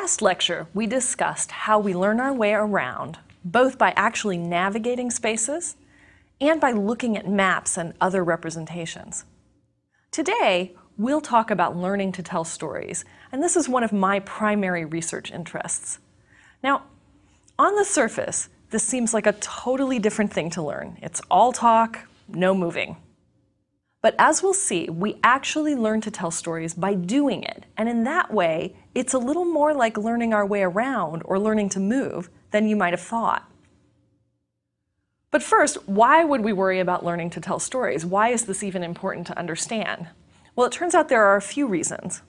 last lecture, we discussed how we learn our way around, both by actually navigating spaces and by looking at maps and other representations. Today, we'll talk about learning to tell stories, and this is one of my primary research interests. Now, on the surface, this seems like a totally different thing to learn. It's all talk, no moving. But as we'll see, we actually learn to tell stories by doing it, and in that way, it's a little more like learning our way around or learning to move than you might have thought. But first, why would we worry about learning to tell stories? Why is this even important to understand? Well, it turns out there are a few reasons.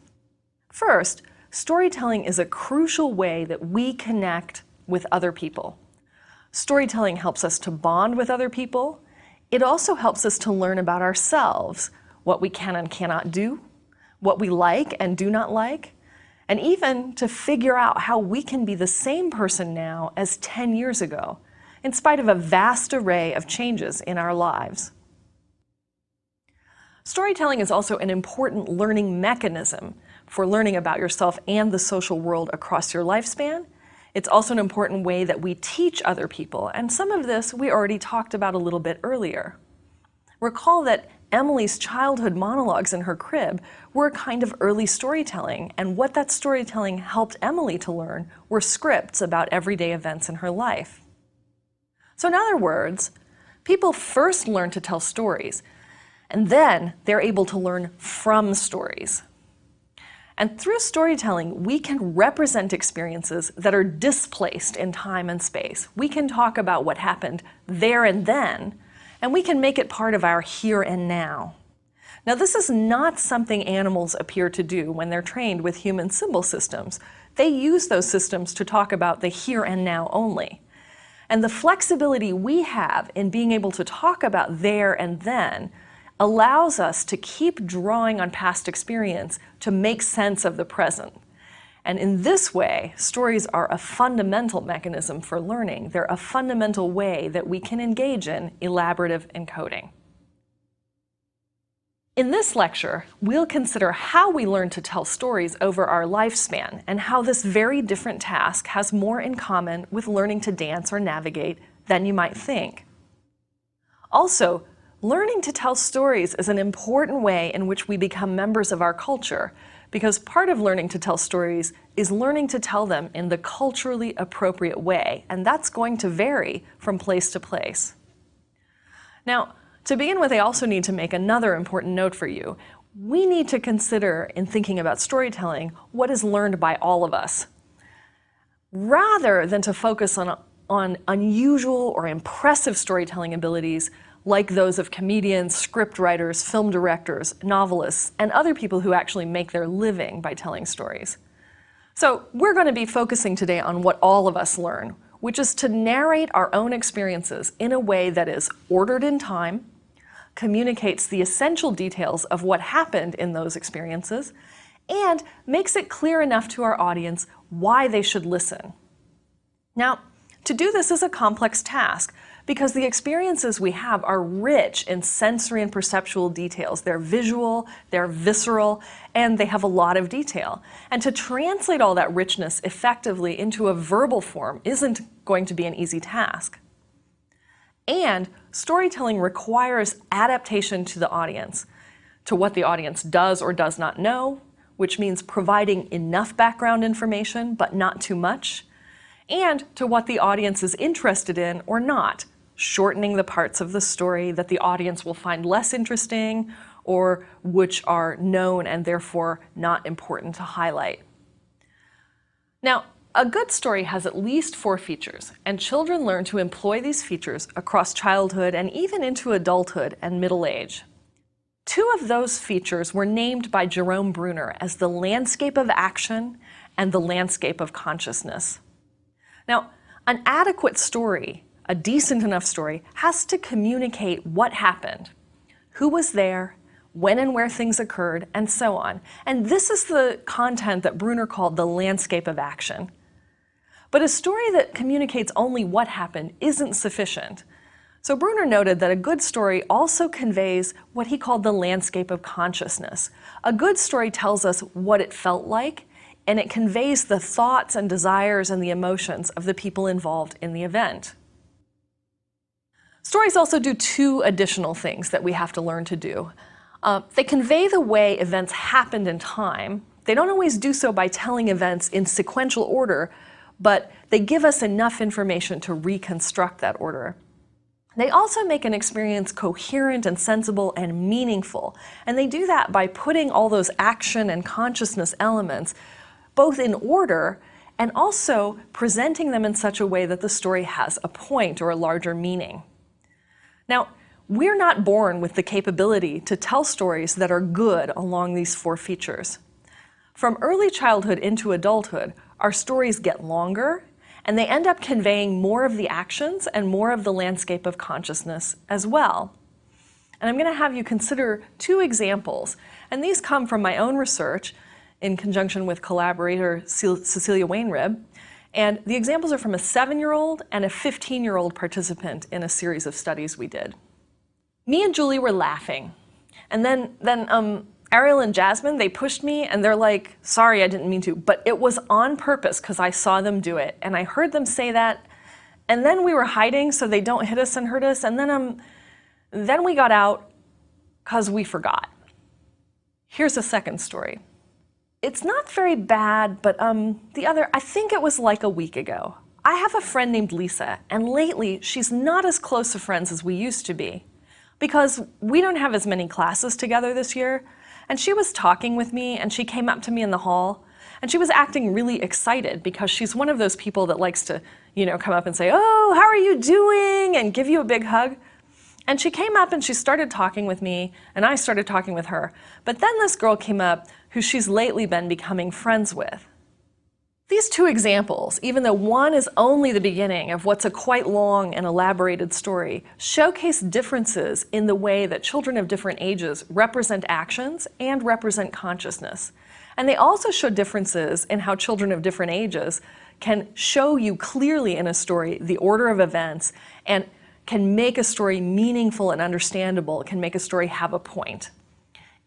First, storytelling is a crucial way that we connect with other people. Storytelling helps us to bond with other people. It also helps us to learn about ourselves, what we can and cannot do, what we like and do not like, and even to figure out how we can be the same person now as 10 years ago, in spite of a vast array of changes in our lives. Storytelling is also an important learning mechanism for learning about yourself and the social world across your lifespan. It's also an important way that we teach other people, and some of this we already talked about a little bit earlier. Recall that Emily's childhood monologues in her crib were a kind of early storytelling, and what that storytelling helped Emily to learn were scripts about everyday events in her life. So in other words, people first learn to tell stories, and then they're able to learn from stories. And through storytelling, we can represent experiences that are displaced in time and space. We can talk about what happened there and then, and we can make it part of our here and now. Now, this is not something animals appear to do when they're trained with human symbol systems. They use those systems to talk about the here and now only. And the flexibility we have in being able to talk about there and then allows us to keep drawing on past experience to make sense of the present. And in this way, stories are a fundamental mechanism for learning. They're a fundamental way that we can engage in elaborative encoding. In this lecture, we'll consider how we learn to tell stories over our lifespan and how this very different task has more in common with learning to dance or navigate than you might think. Also, learning to tell stories is an important way in which we become members of our culture, because part of learning to tell stories is learning to tell them in the culturally appropriate way, and that's going to vary from place to place. Now, to begin with, I also need to make another important note for you. We need to consider, in thinking about storytelling, what is learned by all of us. Rather than to focus on unusual or impressive storytelling abilities like those of comedians, script writers, film directors, novelists, and other people who actually make their living by telling stories. So we're going to be focusing today on what all of us learn, which is to narrate our own experiences in a way that is ordered in time, communicates the essential details of what happened in those experiences, and makes it clear enough to our audience why they should listen. Now, to do this is a complex task because the experiences we have are rich in sensory and perceptual details. They're visual, they're visceral, and they have a lot of detail. And to translate all that richness effectively into a verbal form isn't going to be an easy task. And storytelling requires adaptation to the audience, to what the audience does or does not know, which means providing enough background information but not too much, and to what the audience is interested in or not, shortening the parts of the story that the audience will find less interesting or which are known and therefore not important to highlight. Now, a good story has at least 4 features, and children learn to employ these features across childhood and even into adulthood and middle age. 2 of those features were named by Jerome Bruner as the landscape of action and the landscape of consciousness. Now, an adequate story, a decent enough story, has to communicate what happened, who was there, when and where things occurred, and so on. And this is the content that Bruner called the landscape of action. But a story that communicates only what happened isn't sufficient. So Bruner noted that a good story also conveys what he called the landscape of consciousness. A good story tells us what it felt like and it conveys the thoughts and desires and the emotions of the people involved in the event. Stories also do two additional things that we have to learn to do. They convey the way events happened in time. They don't always do so by telling events in sequential order, but they give us enough information to reconstruct that order. They also make an experience coherent and sensible and meaningful, and they do that by putting all those action and consciousness elements both in order and also presenting them in such a way that the story has a point or a larger meaning. Now, we're not born with the capability to tell stories that are good along these four features. From early childhood into adulthood, our stories get longer, and they end up conveying more of the actions and more of the landscape of consciousness as well. And I'm going to have you consider two examples, and these come from my own research in conjunction with collaborator Cecilia Wainrib, and the examples are from a 7-year-old and a 15-year-old participant in a series of studies we did. Me and Julie were laughing, and then Ariel and Jasmine, they pushed me and they're like, sorry, I didn't mean to, but it was on purpose because I saw them do it and I heard them say that, and then we were hiding so they don't hit us and hurt us, and then we got out because we forgot. Here's a second story. It's not very bad, but I think it was like a week ago. I have a friend named Lisa, and lately she's not as close of friends as we used to be, because we don't have as many classes together this year. And she was talking with me, and she came up to me in the hall, and she was acting really excited because she's one of those people that likes to, come up and say, oh, how are you doing? And give you a big hug. And she came up and she started talking with me, and I started talking with her. But then this girl came up who she's lately been becoming friends with. These two examples, even though one is only the beginning of what's a quite long and elaborated story, showcase differences in the way that children of different ages represent actions and represent consciousness. And they also show differences in how children of different ages can show you clearly in a story the order of events and can make a story meaningful and understandable, can make a story have a point.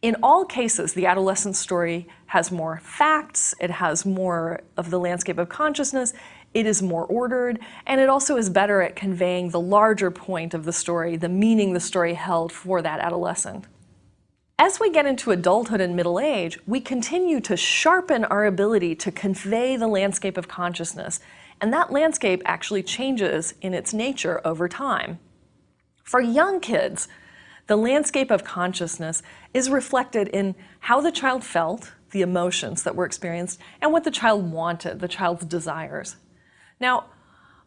In all cases, the adolescent story has more facts, it has more of the landscape of consciousness, it is more ordered, and it also is better at conveying the larger point of the story, the meaning the story held for that adolescent. As we get into adulthood and middle age, we continue to sharpen our ability to convey the landscape of consciousness, and that landscape actually changes in its nature over time. For young kids, the landscape of consciousness is reflected in how the child felt, the emotions that were experienced, and what the child wanted, the child's desires. Now,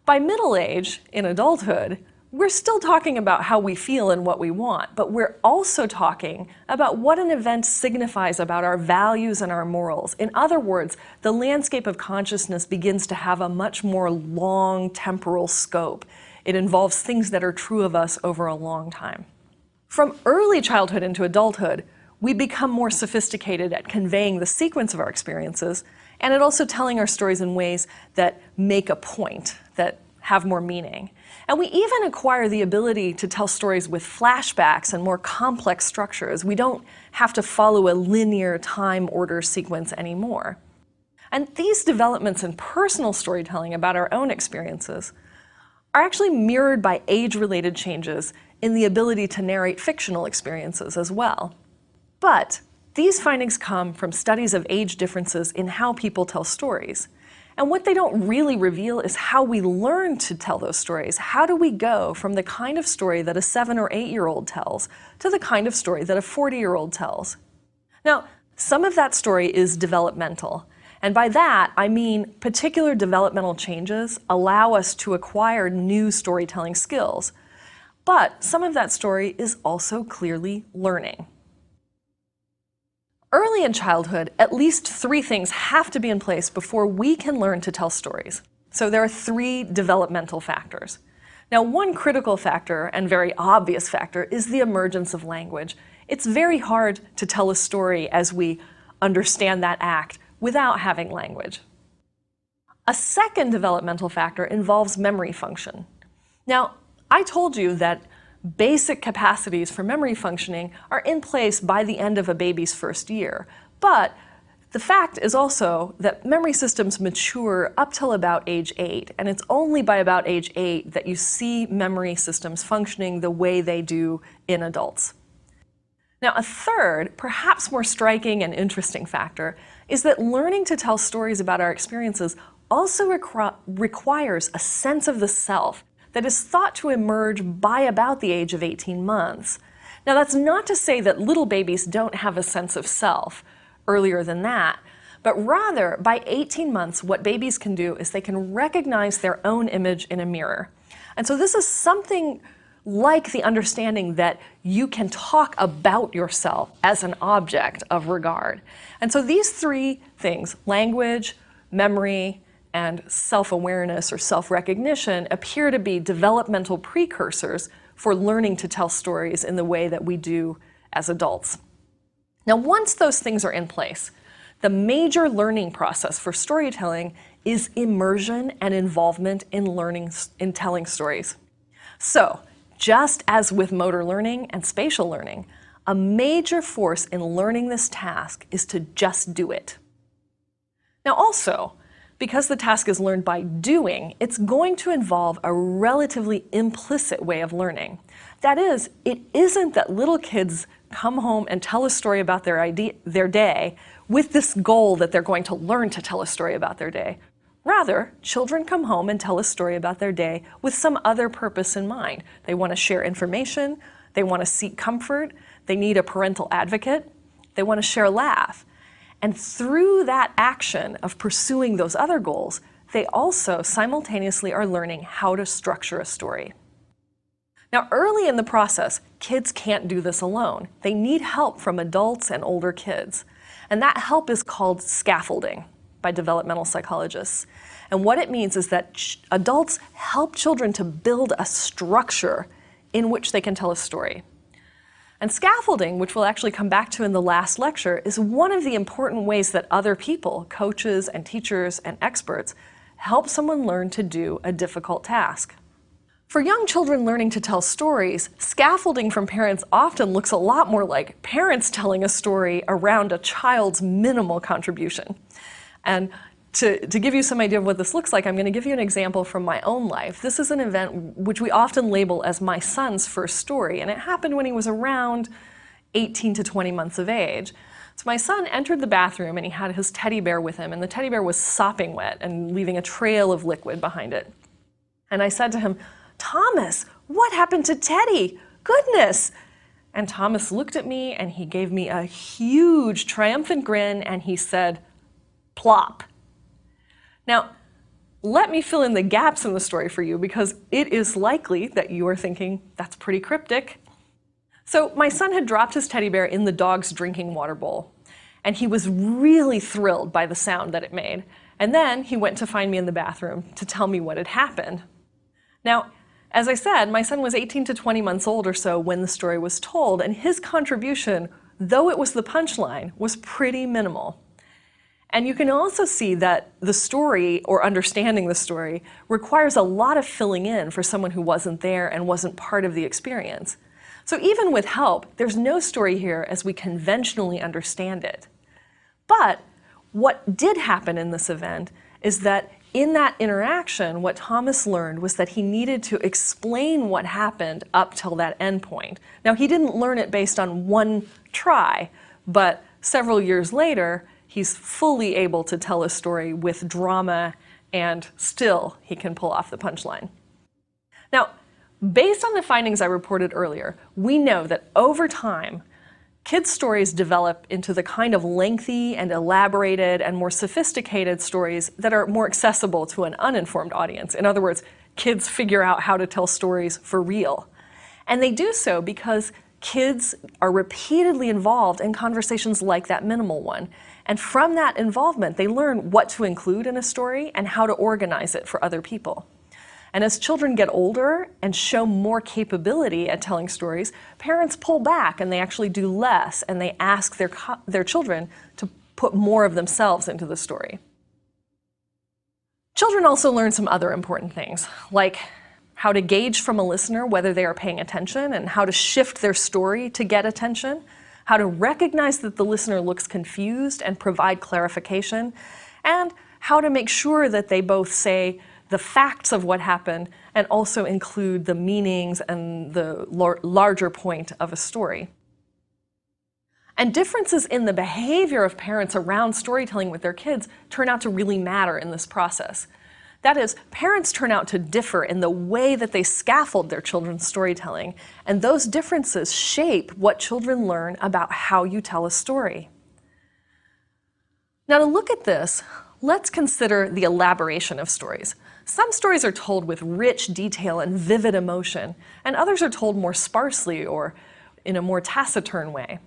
by middle age, in adulthood, we're still talking about how we feel and what we want, but we're also talking about what an event signifies about our values and our morals. In other words, the landscape of consciousness begins to have a much more long temporal scope. It involves things that are true of us over a long time. From early childhood into adulthood, we become more sophisticated at conveying the sequence of our experiences, and at also telling our stories in ways that make a point, that have more meaning. And we even acquire the ability to tell stories with flashbacks and more complex structures. We don't have to follow a linear time order sequence anymore. And these developments in personal storytelling about our own experiences are actually mirrored by age-related changes in the ability to narrate fictional experiences as well. But these findings come from studies of age differences in how people tell stories. And what they don't really reveal is how we learn to tell those stories. How do we go from the kind of story that a 7- or 8-year-old tells to the kind of story that a 40-year-old tells? Now, some of that story is developmental. And by that, I mean particular developmental changes allow us to acquire new storytelling skills. But some of that story is also clearly learning. Early in childhood, at least 3 things have to be in place before we can learn to tell stories. So there are 3 developmental factors. Now, one critical factor and very obvious factor is the emergence of language. It's very hard to tell a story as we understand that act without having language. A second developmental factor involves memory function. Now, I told you that basic capacities for memory functioning are in place by the end of a baby's first year, but The fact is also that memory systems mature up till about age 8, and it's only by about age 8 that you see memory systems functioning the way they do in adults. Now, a third, perhaps more striking and interesting factor is that learning to tell stories about our experiences also requires a sense of the self that is thought to emerge by about the age of 18 months. Now, that's not to say that little babies don't have a sense of self earlier than that, but rather by 18 months, what babies can do is they can recognize their own image in a mirror. And so this is something like the understanding that you can talk about yourself as an object of regard. And so these three things, language, memory, and self-awareness or self-recognition, appear to be developmental precursors for learning to tell stories in the way that we do as adults. Now, once those things are in place, the major learning process for storytelling is immersion and involvement in telling stories. So, just as with motor learning and spatial learning, a major force in learning this task is to just do it. Now also, because the task is learned by doing, it's going to involve a relatively implicit way of learning. That is, it isn't that little kids come home and tell a story about their day with this goal that they're going to learn to tell a story about their day. Rather, children come home and tell a story about their day with some other purpose in mind. They want to share information, they want to seek comfort, they need a parental advocate, they want to share a laugh. And through that action of pursuing those other goals, they also simultaneously are learning how to structure a story. Now, early in the process, kids can't do this alone. They need help from adults and older kids. And that help is called scaffolding by developmental psychologists. And what it means is that adults help children to build a structure in which they can tell a story. And scaffolding, which we'll actually come back to in the last lecture, is one of the important ways that other people, coaches and teachers and experts, help someone learn to do a difficult task. For young children learning to tell stories, scaffolding from parents often looks a lot more like parents telling a story around a child's minimal contribution. And to give you some idea of what this looks like, I'm going to give you an example from my own life. This is an event which we often label as my son's first story, and it happened when he was around 18 to 20 months of age. So my son entered the bathroom and he had his teddy bear with him, and the teddy bear was sopping wet and leaving a trail of liquid behind it. And I said to him, "Thomas, what happened to Teddy? Goodness!" And Thomas looked at me and he gave me a huge triumphant grin and he said, "Plop." Now, let me fill in the gaps in the story for you because it is likely that you are thinking, that's pretty cryptic. So my son had dropped his teddy bear in the dog's drinking water bowl, and he was really thrilled by the sound that it made. And then he went to find me in the bathroom to tell me what had happened. Now, as I said, my son was 18 to 20 months old or so when the story was told, and his contribution, though it was the punchline, was pretty minimal. And you can also see that the story, or understanding the story, requires a lot of filling in for someone who wasn't there and wasn't part of the experience. So even with help, there's no story here as we conventionally understand it. But what did happen in this event is that in that interaction, what Thomas learned was that he needed to explain what happened up till that end point. Now, he didn't learn it based on one try, but several years later, he's fully able to tell a story with drama, and still he can pull off the punchline. Now, based on the findings I reported earlier, we know that over time, kids' stories develop into the kind of lengthy and elaborated and more sophisticated stories that are more accessible to an uninformed audience. In other words, kids figure out how to tell stories for real. And they do so because kids are repeatedly involved in conversations like that minimal one. And from that involvement, they learn what to include in a story and how to organize it for other people. And as children get older and show more capability at telling stories, parents pull back and they actually do less, and they ask their children to put more of themselves into the story. Children also learn some other important things, like how to gauge from a listener whether they are paying attention and how to shift their story to get attention. how to recognize that the listener looks confused and provide clarification, and how to make sure that they both say the facts of what happened and also include the meanings and the larger point of a story. And differences in the behavior of parents around storytelling with their kids turn out to really matter in this process. That is, parents turn out to differ in the way that they scaffold their children's storytelling, and those differences shape what children learn about how you tell a story. Now, to look at this, let's consider the elaboration of stories. Some stories are told with rich detail and vivid emotion, and others are told more sparsely or in a more taciturn way.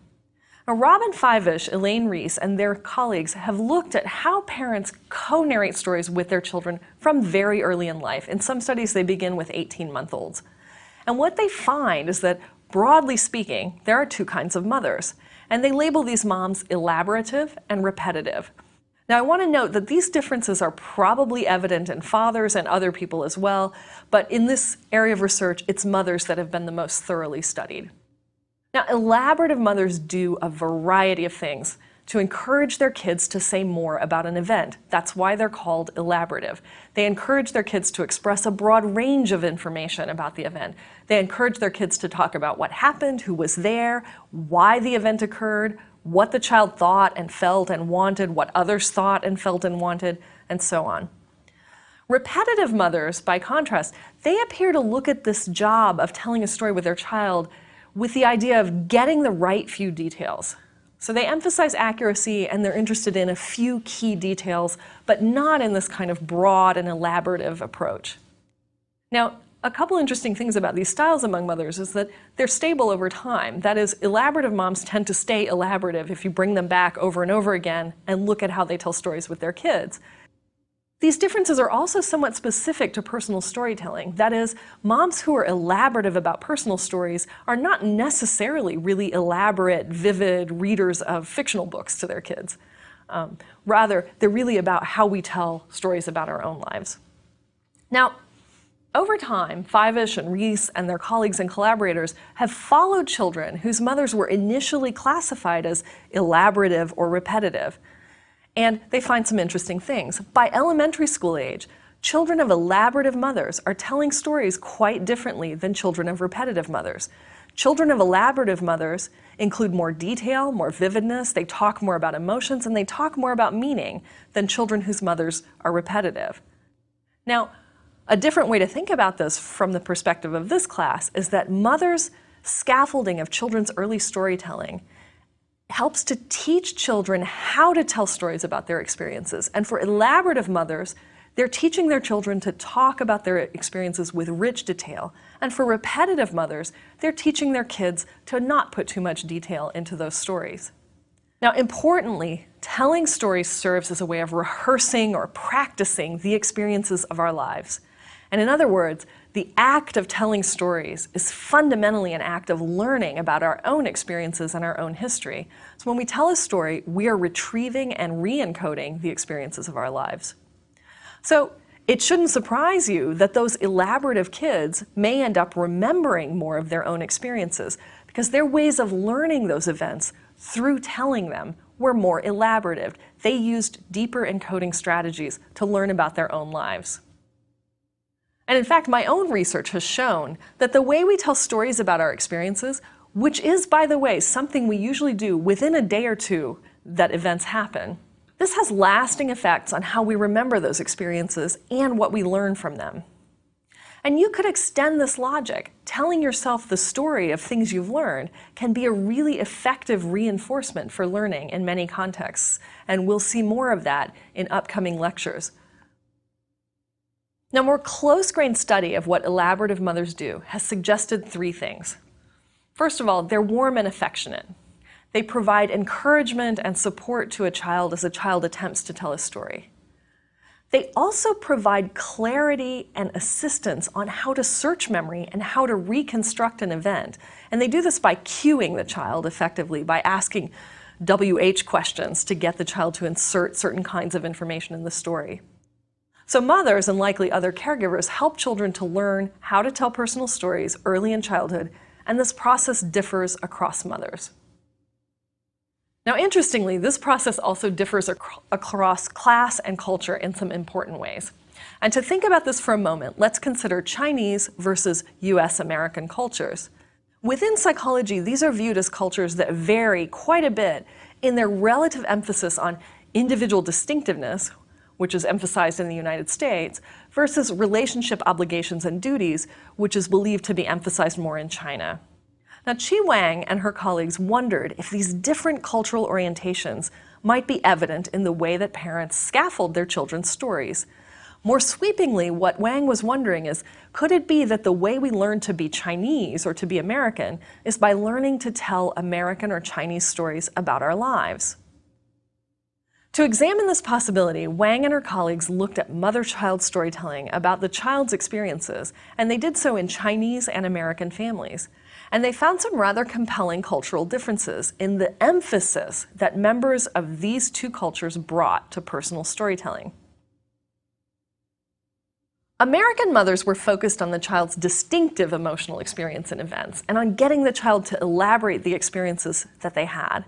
Now, Robin Fivish, Elaine Reese, and their colleagues have looked at how parents co-narrate stories with their children from very early in life. In some studies, they begin with 18-month-olds. And what they find is that, broadly speaking, there are two kinds of mothers, and they label these moms elaborative and repetitive. Now, I want to note that these differences are probably evident in fathers and other people as well, but in this area of research, it's mothers that have been the most thoroughly studied. Now, elaborative mothers do a variety of things to encourage their kids to say more about an event. That's why they're called elaborative. They encourage their kids to express a broad range of information about the event. They encourage their kids to talk about what happened, who was there, why the event occurred, what the child thought and felt and wanted, what others thought and felt and wanted, and so on. Repetitive mothers, by contrast, they appear to look at this job of telling a story with their child with the idea of getting the right few details. So they emphasize accuracy and they're interested in a few key details, but not in this kind of broad and elaborative approach. Now, a couple interesting things about these styles among mothers is that they're stable over time. That is, elaborative moms tend to stay elaborative if you bring them back over and over again and look at how they tell stories with their kids. These differences are also somewhat specific to personal storytelling. That is, moms who are elaborative about personal stories are not necessarily really elaborate, vivid readers of fictional books to their kids. Rather, they're really about how we tell stories about our own lives. Now, over time, Fivish and Reese and their colleagues and collaborators have followed children whose mothers were initially classified as elaborative or repetitive. And they find some interesting things. By elementary school age, children of elaborative mothers are telling stories quite differently than children of repetitive mothers. Children of elaborative mothers include more detail, more vividness, they talk more about emotions, and they talk more about meaning than children whose mothers are repetitive. Now, a different way to think about this from the perspective of this class is that mothers' scaffolding of children's early storytelling helps to teach children how to tell stories about their experiences. And for elaborative mothers, they're teaching their children to talk about their experiences with rich detail. And for repetitive mothers, they're teaching their kids to not put too much detail into those stories. Now, importantly, telling stories serves as a way of rehearsing or practicing the experiences of our lives. And in other words, the act of telling stories is fundamentally an act of learning about our own experiences and our own history. So when we tell a story, we are retrieving and re-encoding the experiences of our lives. So it shouldn't surprise you that those elaborative kids may end up remembering more of their own experiences because their ways of learning those events through telling them were more elaborative. They used deeper encoding strategies to learn about their own lives. And in fact, my own research has shown that the way we tell stories about our experiences, which is, by the way, something we usually do within a day or two that events happen, this has lasting effects on how we remember those experiences and what we learn from them. And you could extend this logic. Telling yourself the story of things you've learned can be a really effective reinforcement for learning in many contexts, and we'll see more of that in upcoming lectures. Now, a more close-grained study of what elaborative mothers do has suggested three things. First of all, they're warm and affectionate. They provide encouragement and support to a child as a child attempts to tell a story. They also provide clarity and assistance on how to search memory and how to reconstruct an event. And they do this by cueing the child effectively, by asking WH questions to get the child to insert certain kinds of information in the story. So mothers, and likely other caregivers, help children to learn how to tell personal stories early in childhood, and this process differs across mothers. Now, interestingly, this process also differs across class and culture in some important ways. And to think about this for a moment, let's consider Chinese versus US American cultures. Within psychology, these are viewed as cultures that vary quite a bit in their relative emphasis on individual distinctiveness, which is emphasized in the United States, versus relationship obligations and duties, which is believed to be emphasized more in China. Now, Qi Wang and her colleagues wondered if these different cultural orientations might be evident in the way that parents scaffold their children's stories. More sweepingly, what Wang was wondering is, could it be that the way we learn to be Chinese or to be American is by learning to tell American or Chinese stories about our lives? To examine this possibility, Wang and her colleagues looked at mother-child storytelling about the child's experiences, and they did so in Chinese and American families. And they found some rather compelling cultural differences in the emphasis that members of these two cultures brought to personal storytelling. American mothers were focused on the child's distinctive emotional experience and events, and on getting the child to elaborate the experiences that they had.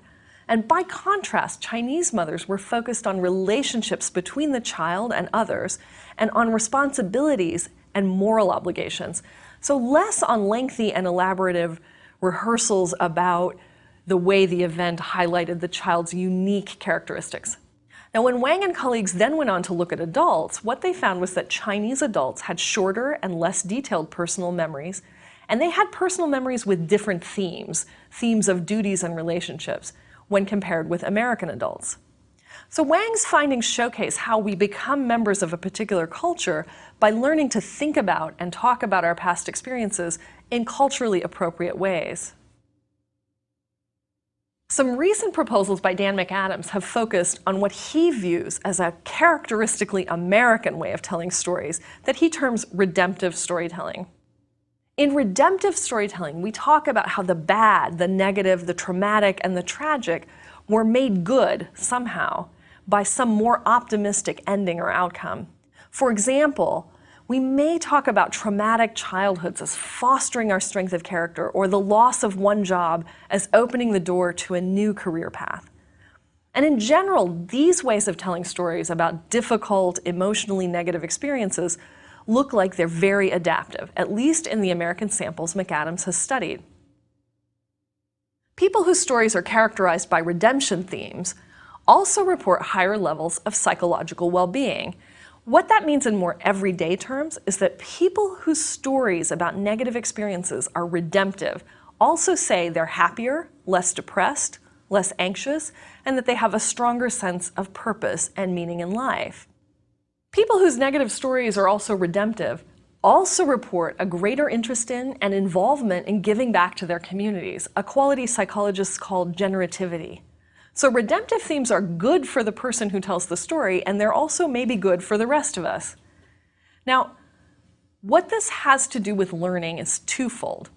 And by contrast, Chinese mothers were focused on relationships between the child and others, and on responsibilities and moral obligations. So less on lengthy and elaborative rehearsals about the way the event highlighted the child's unique characteristics. Now, when Wang and colleagues then went on to look at adults, what they found was that Chinese adults had shorter and less detailed personal memories, and they had personal memories with different themes of duties and relationships, when compared with American adults. So Wang's findings showcase how we become members of a particular culture by learning to think about and talk about our past experiences in culturally appropriate ways. Some recent proposals by Dan McAdams have focused on what he views as a characteristically American way of telling stories that he terms redemptive storytelling. In redemptive storytelling, we talk about how the bad, the negative, the traumatic, and the tragic were made good somehow by some more optimistic ending or outcome. For example, we may talk about traumatic childhoods as fostering our strength of character, or the loss of one job as opening the door to a new career path. And in general, these ways of telling stories about difficult, emotionally negative experiences look like they're very adaptive, at least in the American samples McAdams has studied. People whose stories are characterized by redemption themes also report higher levels of psychological well-being. What that means in more everyday terms is that people whose stories about negative experiences are redemptive also say they're happier, less depressed, less anxious, and that they have a stronger sense of purpose and meaning in life. People whose negative stories are also redemptive also report a greater interest in and involvement in giving back to their communities, a quality psychologists call generativity. So redemptive themes are good for the person who tells the story, and they're also maybe good for the rest of us. Now, what this has to do with learning is twofold.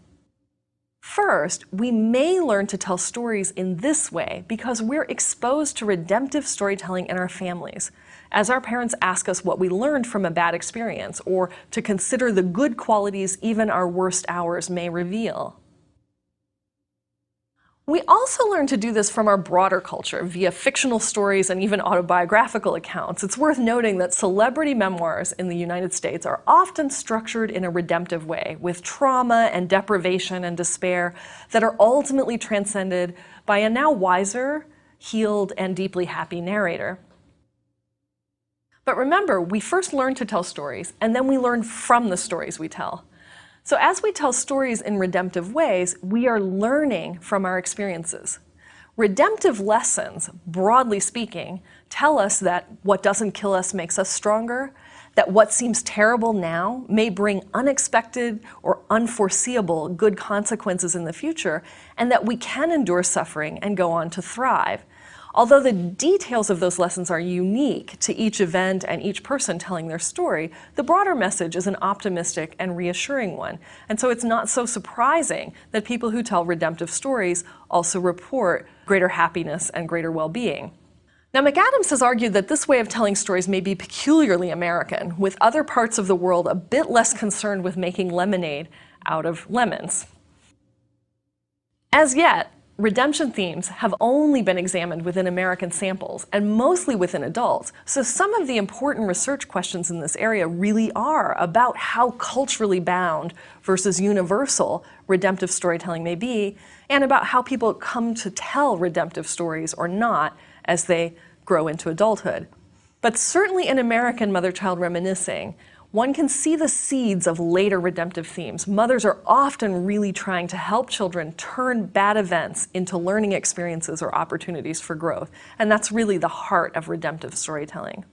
First, we may learn to tell stories in this way because we're exposed to redemptive storytelling in our families, as our parents ask us what we learned from a bad experience, or to consider the good qualities even our worst hours may reveal. We also learn to do this from our broader culture via fictional stories and even autobiographical accounts. It's worth noting that celebrity memoirs in the United States are often structured in a redemptive way, with trauma and deprivation and despair that are ultimately transcended by a now wiser, healed, and deeply happy narrator. But remember, we first learn to tell stories, and then we learn from the stories we tell. So as we tell stories in redemptive ways, we are learning from our experiences. Redemptive lessons, broadly speaking, tell us that what doesn't kill us makes us stronger, that what seems terrible now may bring unexpected or unforeseeable good consequences in the future, and that we can endure suffering and go on to thrive. Although the details of those lessons are unique to each event and each person telling their story, the broader message is an optimistic and reassuring one. And so it's not so surprising that people who tell redemptive stories also report greater happiness and greater well-being. Now, McAdams has argued that this way of telling stories may be peculiarly American, with other parts of the world a bit less concerned with making lemonade out of lemons. As yet, redemption themes have only been examined within American samples and mostly within adults, so some of the important research questions in this area really are about how culturally bound versus universal redemptive storytelling may be, and about how people come to tell redemptive stories or not as they grow into adulthood. But certainly in American mother-child reminiscing, one can see the seeds of later redemptive themes. Mothers are often really trying to help children turn bad events into learning experiences or opportunities for growth, and that's really the heart of redemptive storytelling.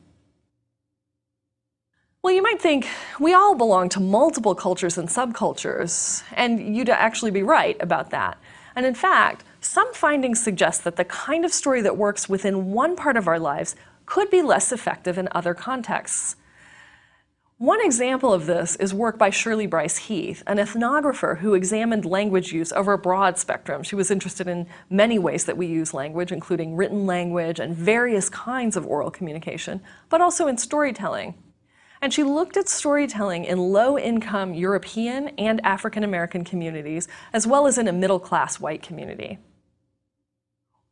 Well, you might think we all belong to multiple cultures and subcultures, and you'd actually be right about that. And in fact, some findings suggest that the kind of story that works within one part of our lives could be less effective in other contexts. One example of this is work by Shirley Bryce Heath, an ethnographer who examined language use over a broad spectrum. She was interested in many ways that we use language, including written language and various kinds of oral communication, but also in storytelling. And she looked at storytelling in low-income European and African American communities, as well as in a middle-class white community.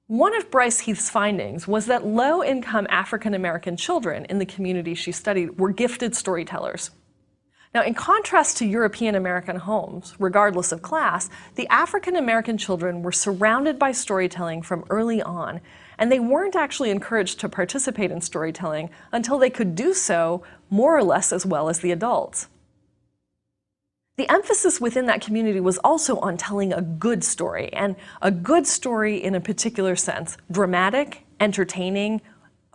One of Bryce Heath's findings was that low-income African American children in the community she studied were gifted storytellers. Now, in contrast to European American homes, regardless of class, the African American children were surrounded by storytelling from early on, and they weren't actually encouraged to participate in storytelling until they could do so more or less as well as the adults. The emphasis within that community was also on telling a good story, and a good story in a particular sense: dramatic, entertaining,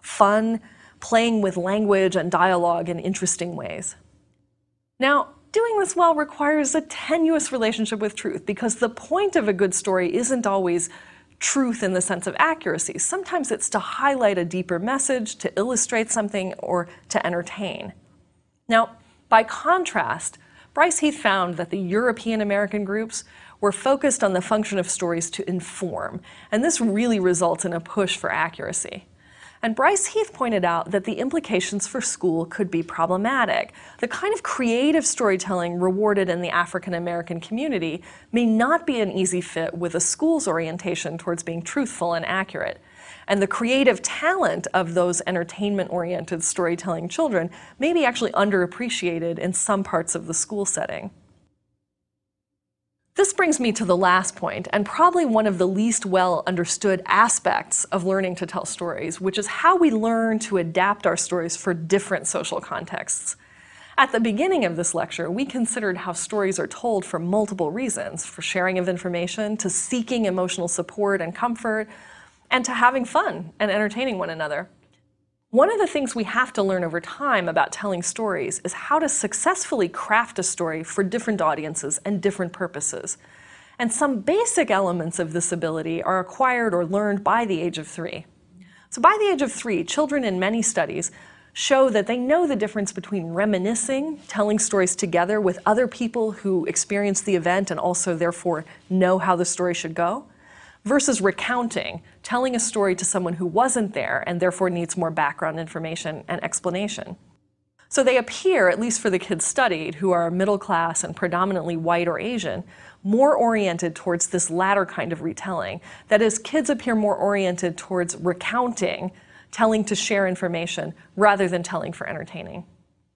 fun, playing with language and dialogue in interesting ways. Now, doing this well requires a tenuous relationship with truth, because the point of a good story isn't always truth in the sense of accuracy. Sometimes it's to highlight a deeper message, to illustrate something, or to entertain. Now, by contrast, Bryce Heath found that the European American groups were focused on the function of stories to inform, and this really results in a push for accuracy. And Bryce Heath pointed out that the implications for school could be problematic. The kind of creative storytelling rewarded in the African American community may not be an easy fit with a school's orientation towards being truthful and accurate. And the creative talent of those entertainment-oriented storytelling children may be actually underappreciated in some parts of the school setting. This brings me to the last point, and probably one of the least well understood aspects of learning to tell stories, which is how we learn to adapt our stories for different social contexts. At the beginning of this lecture, we considered how stories are told for multiple reasons: for sharing of information, to seeking emotional support and comfort, and to having fun and entertaining one another. One of the things we have to learn over time about telling stories is how to successfully craft a story for different audiences and different purposes. And some basic elements of this ability are acquired or learned by the age of 3. So by the age of 3, children in many studies show that they know the difference between reminiscing, telling stories together with other people who experienced the event and also therefore know how the story should go, versus recounting, telling a story to someone who wasn't there and therefore needs more background information and explanation. So they appear, at least for the kids studied, who are middle class and predominantly white or Asian, more oriented towards this latter kind of retelling. That is, kids appear more oriented towards recounting, telling to share information, rather than telling for entertaining.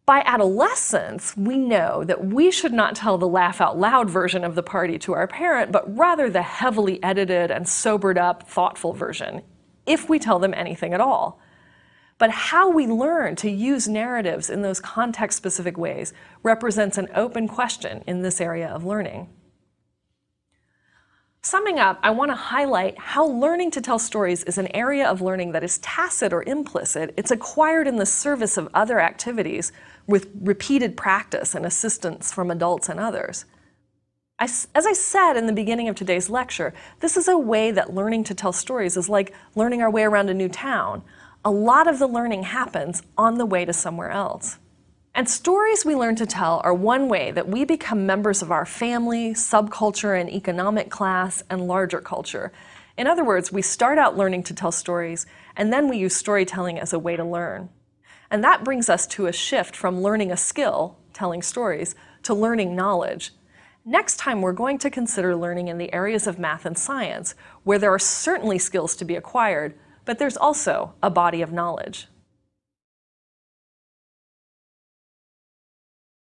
By adolescence, we know that we should not tell the laugh-out-loud version of the party to our parent, but rather the heavily edited and sobered-up, thoughtful version, if we tell them anything at all. But how we learn to use narratives in those context-specific ways represents an open question in this area of learning. Summing up, I want to highlight how learning to tell stories is an area of learning that is tacit or implicit. It's acquired in the service of other activities with repeated practice and assistance from adults and others. As I said in the beginning of today's lecture, this is a way that learning to tell stories is like learning our way around a new town. A lot of the learning happens on the way to somewhere else. And stories we learn to tell are one way that we become members of our family, subculture, and economic class, and larger culture. In other words, we start out learning to tell stories, and then we use storytelling as a way to learn. And that brings us to a shift from learning a skill, telling stories, to learning knowledge. Next time, we're going to consider learning in the areas of math and science, where there are certainly skills to be acquired, but there's also a body of knowledge.